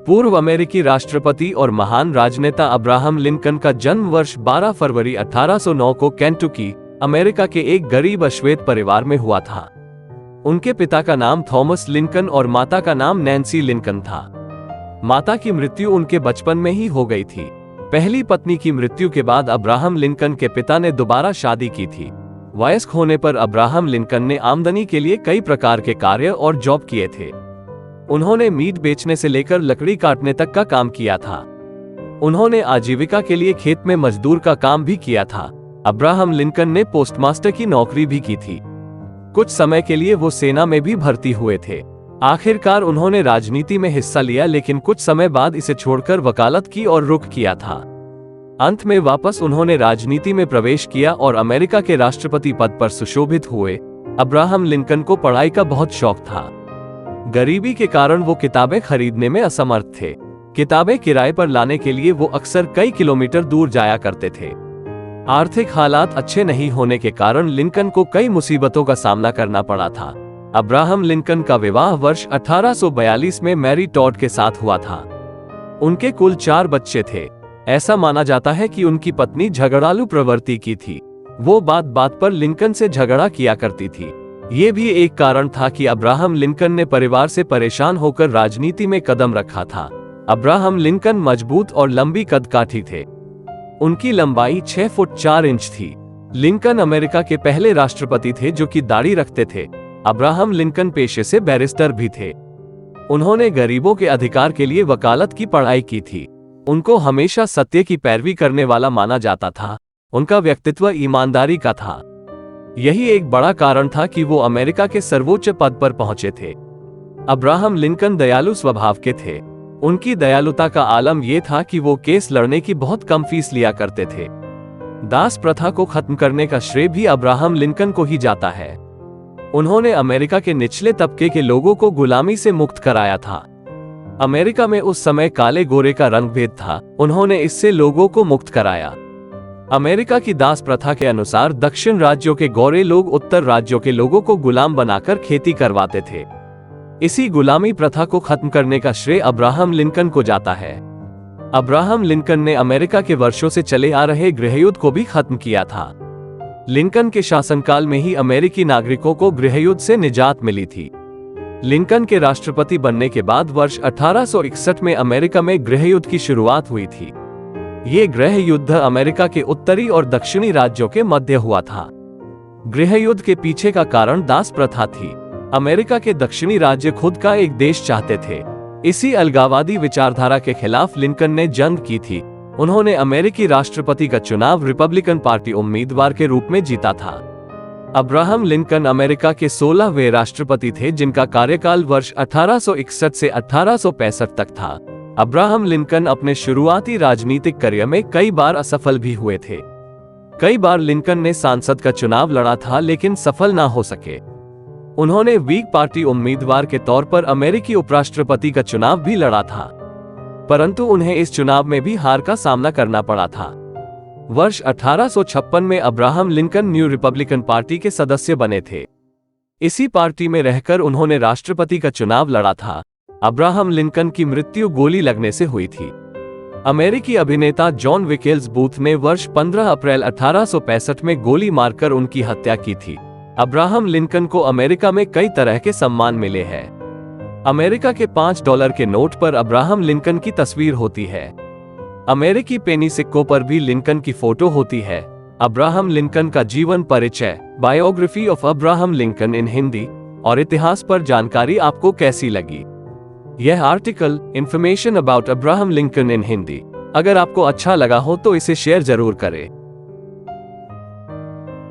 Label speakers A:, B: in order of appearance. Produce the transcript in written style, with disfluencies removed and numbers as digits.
A: पूर्व अमेरिकी राष्ट्रपति और महान राजनेता अब्राहम लिंकन का जन्म वर्ष 12 फरवरी 1809 को केंटुकी, अमेरिका के एक गरीब अश्वेत परिवार में हुआ था। उनके पिता का नाम थॉमस लिंकन और माता का नाम नैन्सी लिंकन था। माता की मृत्यु उनके बचपन में ही हो गई थी। पहली पत्नी की मृत्यु के बाद अब्राहम लिंकन के पिता ने दोबारा शादी की थी। वयस्क होने पर अब्राहम लिंकन ने आमदनी के लिए कई प्रकार के कार्य और जॉब किए थे। उन्होंने मीट बेचने से लेकर लकड़ी काटने तक का काम किया था। उन्होंने आजीविका के लिए खेत में मजदूर का काम भी किया था। अब्राहम लिंकन ने पोस्टमास्टर की नौकरी भी की थी। कुछ समय के लिए वो सेना में भी भर्ती हुए थे। आखिरकार उन्होंने राजनीति में हिस्सा लिया, लेकिन कुछ समय बाद इसे छोड़कर वकालत की और रुख किया था। अंत में वापस उन्होंने राजनीति में प्रवेश किया और अमेरिका के राष्ट्रपति पद पर सुशोभित हुए। अब्राहम लिंकन को पढ़ाई का बहुत शौक था। गरीबी के कारण वो किताबें खरीदने में असमर्थ थे। किताबें किराए पर लाने के लिए वो अक्सर कई किलोमीटर दूर जाया करते थे। आर्थिक हालात अच्छे नहीं होने के कारण लिंकन को कई मुसीबतों का सामना करना पड़ा था। अब्राहम लिंकन का विवाह वर्ष 1842 में मैरी टॉड के साथ हुआ था। उनके कुल 4 बच्चे थे। ऐसा माना जाता है कि उनकी पत्नी झगड़ालू प्रवृत्ति की थी। वो बात बात पर लिंकन से झगड़ा किया करती थी। ये भी एक कारण था कि अब्राहम लिंकन ने परिवार से परेशान होकर राजनीति में कदम रखा था। अब्राहम लिंकन मजबूत और लंबी कदकाठी थे। उनकी लंबाई 6 फुट 4 इंच थी। लिंकन अमेरिका के पहले राष्ट्रपति थे जो कि दाढ़ी रखते थे। अब्राहम लिंकन पेशे से बैरिस्टर भी थे। उन्होंने गरीबों के अधिकार के लिए वकालत की पढ़ाई की थी। उनको हमेशा सत्य की पैरवी करने वाला माना जाता था। उनका व्यक्तित्व ईमानदारी का था। यही एक बड़ा कारण था कि वो अमेरिका के सर्वोच्च पद पर पहुंचे थे। अब्राहम लिंकन दयालु स्वभाव के थे। उनकी दयालुता का आलम यह था कि वो केस लड़ने की बहुत कम फीस लिया करते थे। दास प्रथा को खत्म करने का श्रेय भी अब्राहम लिंकन को ही जाता है। उन्होंने अमेरिका के निचले तबके के लोगों को गुलामी से मुक्त कराया था। अमेरिका में उस समय काले गोरे का रंगभेद था। उन्होंने इससे लोगों को मुक्त कराया। अमेरिका की दास प्रथा के अनुसार दक्षिण राज्यों के गोरे लोग उत्तर राज्यों के लोगों को गुलाम बनाकर खेती करवाते थे। इसी गुलामी प्रथा को खत्म करने का श्रेय अब्राहम लिंकन को जाता है। अब्राहम लिंकन ने अमेरिका के वर्षों से चले आ रहे गृहयुद्ध को भी खत्म किया था। लिंकन के शासनकाल में ही अमेरिकी नागरिकों को गृहयुद्ध से निजात मिली थी। लिंकन के राष्ट्रपति बनने के बाद वर्ष 1861 में अमेरिका में गृहयुद्ध की शुरुआत हुई थी। ये गृह युद्ध अमेरिका के उत्तरी और दक्षिणी राज्यों के मध्य हुआ था। गृह युद्ध के पीछे का कारण दास प्रथा थी। अमेरिका के दक्षिणी राज्य खुद का एक देश चाहते थे। इसी अलगाववादी विचारधारा के खिलाफ लिंकन ने जंग की थी। उन्होंने अमेरिकी राष्ट्रपति का चुनाव रिपब्लिकन पार्टी उम्मीदवार के रूप में जीता था। अब्राहम लिंकन अमेरिका के 16वें राष्ट्रपति थे जिनका कार्यकाल वर्ष 1861 से 1865 तक था। अब्राहम लिंकन अपने शुरुआती राजनीतिक करियर में कई बार असफल भी हुए थे। कई बार लिंकन ने सांसद का चुनाव लड़ा था लेकिन सफल ना हो सके। उन्होंने व्हिग पार्टी उम्मीदवार के तौर पर अमेरिकी उपराष्ट्रपति का चुनाव भी लड़ा था, परंतु उन्हें इस चुनाव में भी हार का सामना करना पड़ा था। वर्ष 1856 में Abraham Lincoln new Republican party के सदस्य बने थे। इसी पार्टी में रहकर उन्होंने राष्ट्रपति का चुनाव लड़ा था। अब्राहम लिंकन की मृत्यु गोली लगने से हुई थी। अमेरिकी अभिनेता जॉन विकेल्स बूथ ने वर्ष 15 अप्रैल 1865 में गोली मारकर उनकी हत्या की थी। अब्राहम लिंकन को अमेरिका में कई तरह के सम्मान मिले हैं। अमेरिका के $5 के नोट पर अब्राहम लिंकन की तस्वीर होती है। अमेरिकी पेनी सिक्कों पर भी लिंकन की फोटो होती है। अब्राहम लिंकन का जीवन परिचय, biography of Abraham Lincoln in Hindi और इतिहास पर जानकारी आपको कैसी लगी? यह article information about Abraham Lincoln in Hindi अगर आपको अच्छा लगा हो तो इसे शेयर जरूर करें।